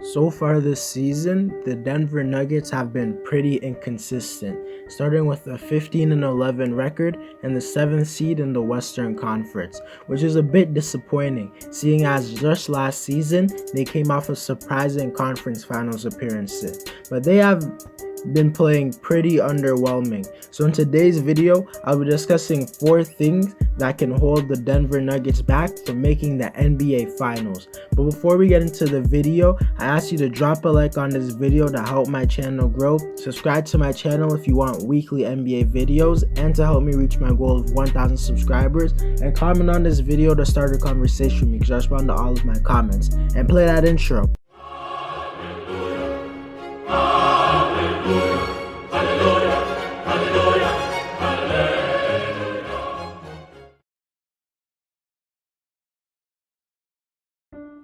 So far this season, the Denver Nuggets have been pretty inconsistent, starting with a 15-11 record and the 7th seed in the Western Conference, which is a bit disappointing, seeing as just last season they came off a surprising conference finals appearances. But they have been playing pretty underwhelming. So in today's video, I'll be discussing 4 things that can hold the Denver Nuggets back from making the NBA Finals. But before we get into the video, I ask you to drop a like on this video to help my channel grow, subscribe to my channel if you want weekly NBA videos, and to help me reach my goal of 1,000 subscribers, and comment on this video to start a conversation with me because I respond to all of my comments. And play that intro.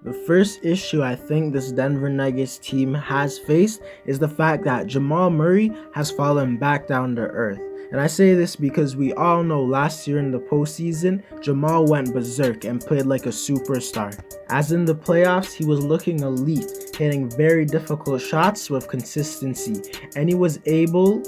The first issue I think this Denver Nuggets team has faced is the fact that Jamal Murray has fallen back down to earth. And I say this because we all know last year in the postseason, Jamal went berserk and played like a superstar. As in the playoffs, he was looking elite, hitting very difficult shots with consistency, and he was able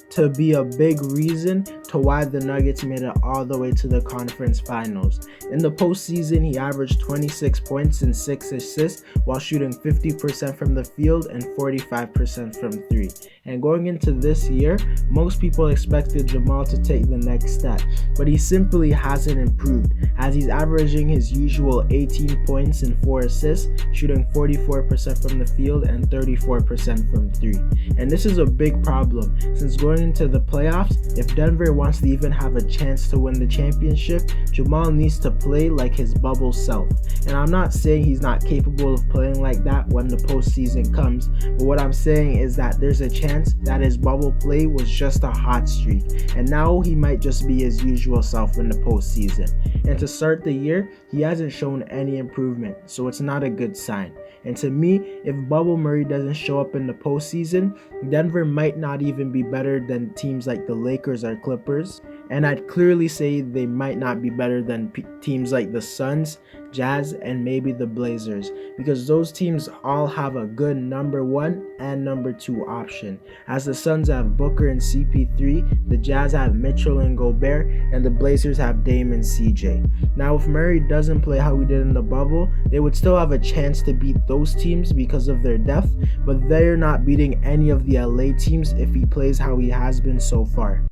to be a big reason to why the Nuggets made it all the way to the conference finals. In the postseason, he averaged 26 points and 6 assists while shooting 50% from the field and 45% from 3. And going into this year, most people expected Jamal to take the next step, but he simply hasn't improved, as he's averaging his usual 18 points and 4 assists, shooting 44% from the field and 34% from 3. And this is a big problem, since going into the playoffs, if Denver wants to even have a chance to win the championship, Jamal needs to play like his bubble self. And I'm not saying he's not capable of playing like that when the postseason comes, but what I'm saying is that there's a chance that his bubble play was just a hot streak, and now he might just be his usual self in the postseason. And to start the year, he hasn't shown any improvement, so it's not a good sign. And to me, if Bubble Murray doesn't show up in the postseason, Denver might not even be better than teams like the Lakers or Clippers. And I'd clearly say they might not be better than teams like the Suns, Jazz, and maybe the Blazers, because those teams all have a good number 1 and number 2 option. As the Suns have Booker and CP3, the Jazz have Mitchell and Gobert, and the Blazers have Dame and CJ. Now if Murray doesn't play how he did in the bubble, they would still have a chance to beat those teams because of their depth, but they're not beating any of the LA teams if he plays how he has been so far.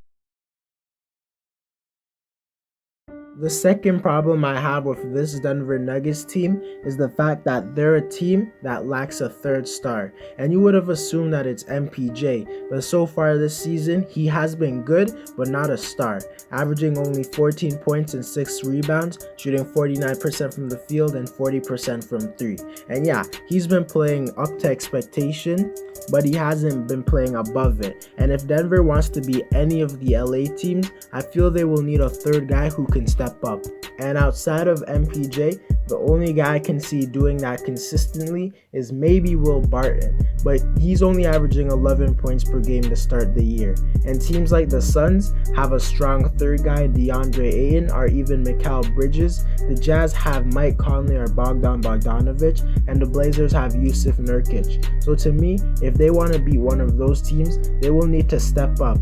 The second problem I have with this Denver Nuggets team is the fact that they're a team that lacks a third star. And you would have assumed that it's MPJ, but so far this season, he has been good, but not a star, averaging only 14 points and 6 rebounds, shooting 49% from the field and 40% from 3. And yeah, he's been playing up to expectation, but he hasn't been playing above it. And if Denver wants to beat any of the LA teams, I feel they will need a third guy who can step up. And outside of MPJ, the only guy I can see doing that consistently is maybe Will Barton, but he's only averaging 11 points per game to start the year. And teams like the Suns have a strong third guy, DeAndre Ayton, or even Mikal Bridges. The Jazz have Mike Conley or Bogdan Bogdanovic, and the Blazers have Yusuf Nurkic. So to me, if they want to beat one of those teams, they will need to step up.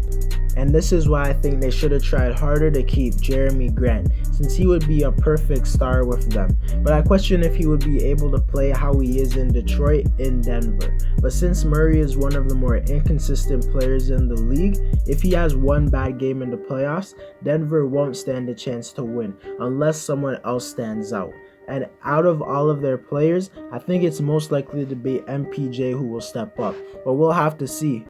And this is why I think they should have tried harder to keep Jeremy Grant, since he would be a perfect star with them. But I question if he would be able to play how he is in Detroit in Denver. But since Murray is one of the more inconsistent players in the league, if he has one bad game in the playoffs, Denver won't stand a chance to win unless someone else stands out. And out of all of their players, I think it's most likely to be MPJ who will step up, but we'll have to see.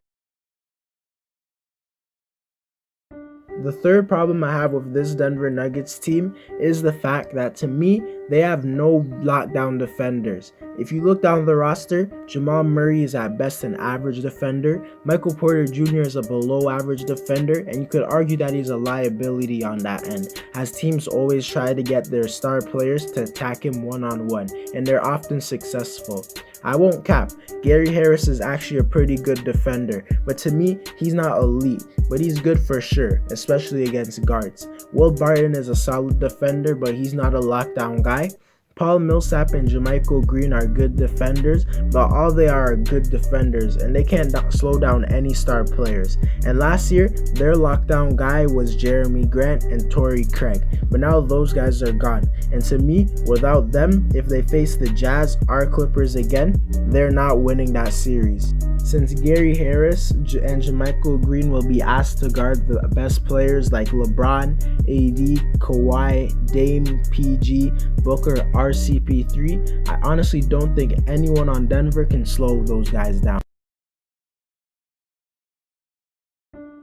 The third problem I have with this Denver Nuggets team is the fact that, to me, they have no lockdown defenders. If you look down the roster, Jamal Murray is at best an average defender, Michael Porter Jr. is a below average defender, and you could argue that he's a liability on that end, as teams always try to get their star players to attack him one-on-one, and they're often successful. I won't cap, Gary Harris is actually a pretty good defender, but to me, he's not elite, but he's good for sure, especially against guards. Will Barton is a solid defender, but he's not a lockdown guy. Paul Millsap and Jamal Green are good defenders, but all they are good defenders, and they can't slow down any star players. And last year, their lockdown guy was Jeremy Grant and Torrey Craig, but now those guys are gone. And to me, without them, if they face the Jazz or Clippers again, they're not winning that series. Since Gary Harris and Jamal Green will be asked to guard the best players like LeBron, AD, Kawhi, Dame, PG, Booker, RCP3, I honestly don't think anyone on Denver can slow those guys down.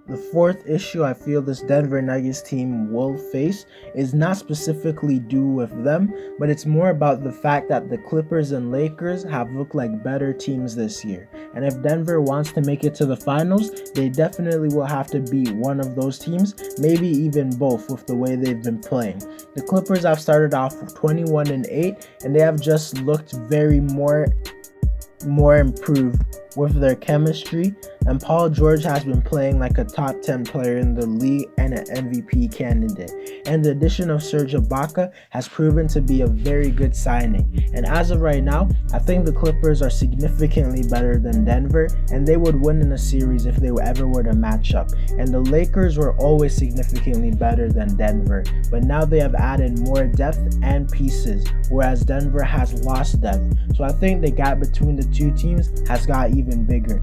The fourth issue I feel this Denver Nuggets team will face is not specifically due with them, but it's more about the fact that the Clippers and Lakers have looked like better teams this year. And if Denver wants to make it to the finals, they definitely will have to beat one of those teams, maybe even both with the way they've been playing. The Clippers have started off 21-8, and they have just looked very more improved with their chemistry, and Paul George has been playing like a top 10 player in the league and an MVP candidate. And the addition of Serge Ibaka has proven to be a very good signing. And as of right now, I think the Clippers are significantly better than Denver, and they would win in a series if they ever were to match up. And the Lakers were always significantly better than Denver, but now they have added more depth and pieces, whereas Denver has lost depth. So I think the gap between the two teams has got even bigger.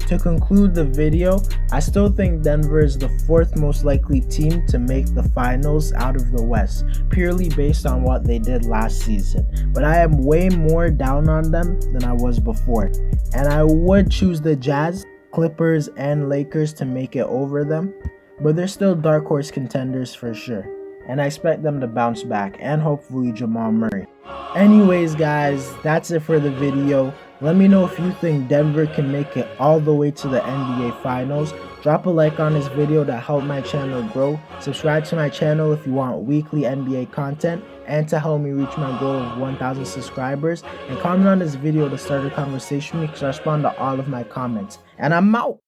To conclude the video, I still think Denver is the fourth most likely team to make the finals out of the West, purely based on what they did last season. But I am way more down on them than I was before. And I would choose the Jazz, Clippers, and Lakers to make it over them, but they're still dark horse contenders for sure. And I expect them to bounce back, and hopefully Jamal Murray. Anyways guys, that's it for the video. Let me know if you think Denver can make it all the way to the NBA Finals. Drop a like on this video to help my channel grow. Subscribe to my channel if you want weekly NBA content and to help me reach my goal of 1,000 subscribers. And comment on this video to start a conversation because I respond to all of my comments. And I'm out!